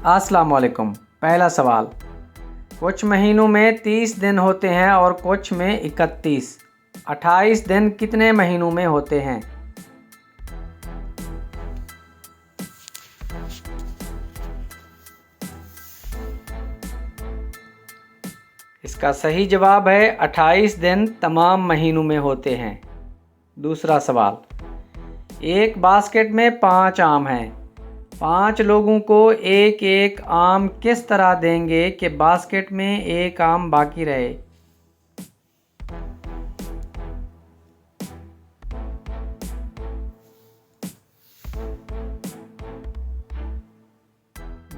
अस्सलाम वालेकुम। पहला सवाल, कुछ महीनों में 30 दिन होते हैं और कुछ में 31। 28 दिन कितने महीनों में होते हैं? इसका सही जवाब है 28 दिन तमाम महीनों में होते हैं। दूसरा सवाल, एक बास्केट में 5 आम हैं। 5 लोगों को एक एक आम किस तरह देंगे कि बास्केट में एक आम बाकी रहे?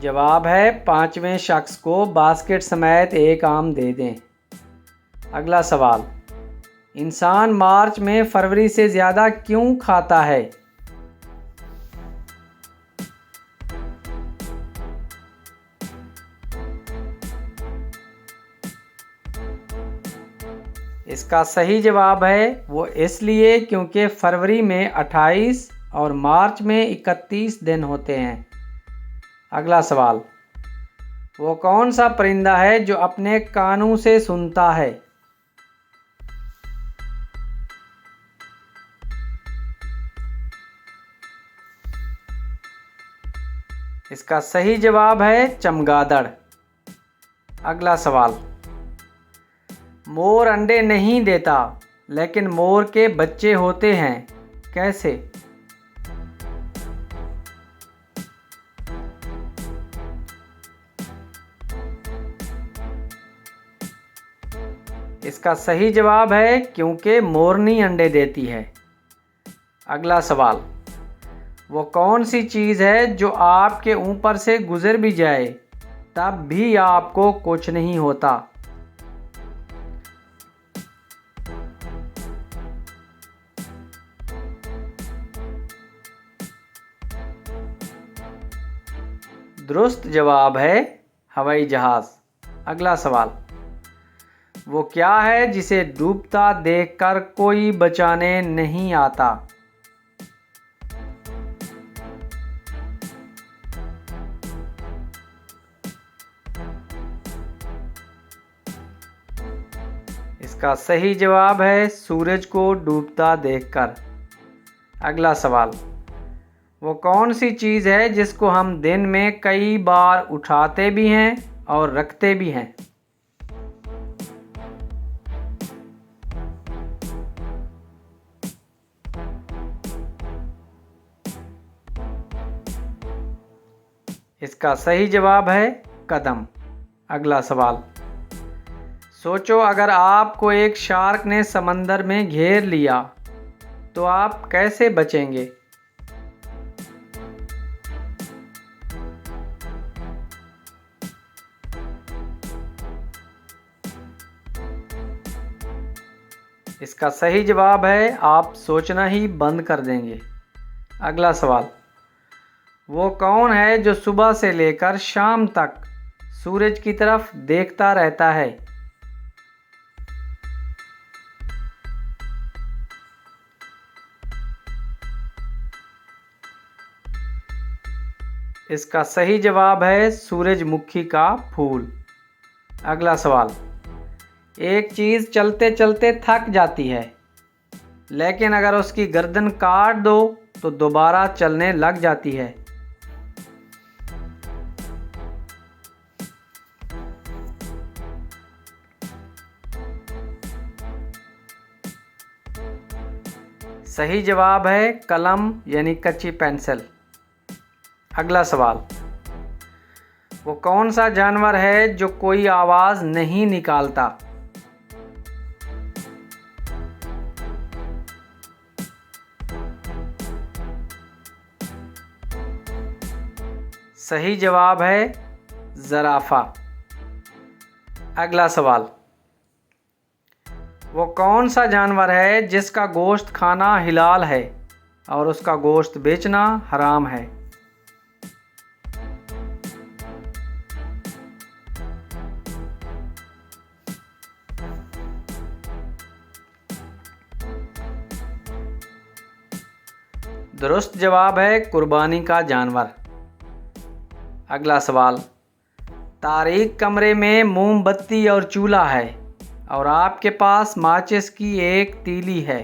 जवाब है 5वें शख्स को बास्केट समेत एक आम दे दें। अगला सवाल, इंसान मार्च में फरवरी से ज़्यादा क्यों खाता है? इसका सही जवाब है वो इसलिए क्योंकि फरवरी में 28 और मार्च में 31 दिन होते हैं। अगला सवाल, वो कौन सा परिंदा है जो अपने कानों से सुनता है? इसका सही जवाब है चमगादड़। अगला सवाल, मोर अंडे नहीं देता लेकिन मोर के बच्चे होते हैं, कैसे? इसका सही जवाब है क्योंकि मोरनी अंडे देती है। अगला सवाल, वो कौन सी चीज़ है जो आपके ऊपर से गुजर भी जाए तब भी आपको कुछ नहीं होता? दुरुस्त जवाब है हवाई जहाज़। अगला सवाल, वो क्या है जिसे डूबता देखकर कोई बचाने नहीं आता? इसका सही जवाब है सूरज को डूबता देखकर। अगला सवाल, वो कौन सी चीज़ है जिसको हम दिन में कई बार उठाते भी हैं और रखते भी हैं? इसका सही जवाब है कदम। अगला सवाल, सोचो अगर आपको एक शार्क ने समंदर में घेर लिया तो आप कैसे बचेंगे? इसका सही जवाब है आप सोचना ही बंद कर देंगे। अगला सवाल, वो कौन है जो सुबह से लेकर शाम तक सूरज की तरफ देखता रहता है? इसका सही जवाब है सूरजमुखी का फूल। अगला सवाल, एक चीज़ चलते चलते थक जाती है लेकिन अगर उसकी गर्दन काट दो तो दोबारा चलने लग जाती है। सही जवाब है कलम यानी कच्ची पेंसिल। अगला सवाल, वो कौन सा जानवर है जो कोई आवाज़ नहीं निकालता? सही जवाब है ज़राफ़ा। अगला सवाल, वो कौन सा जानवर है जिसका गोश्त खाना हिलाल है और उसका गोश्त बेचना हराम है? दुरुस्त जवाब है कुर्बानी का जानवर। अगला सवाल, तारीक कमरे में मोमबत्ती और चूल्हा है और आपके पास माचिस की एक तीली है।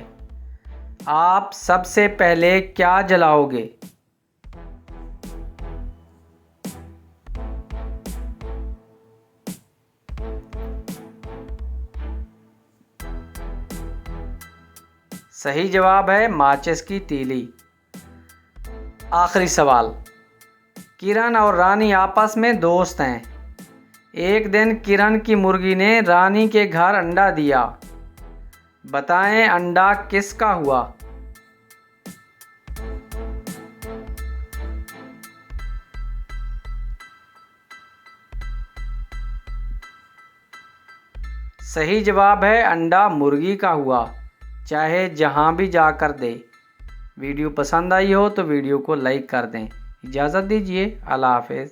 आप सबसे पहले क्या जलाओगे? सही जवाब है माचिस की तीली। आखिरी सवाल, किरण और रानी आपस में दोस्त हैं। एक दिन किरण की मुर्गी ने रानी के घर अंडा दिया। बताएं अंडा किसका हुआ? सही जवाब है अंडा मुर्गी का हुआ, चाहे जहां भी जाकर दे। वीडियो पसंद आई हो तो वीडियो को लाइक कर दें। इजाज़त दीजिए, अल्लाह हाफ़िज़।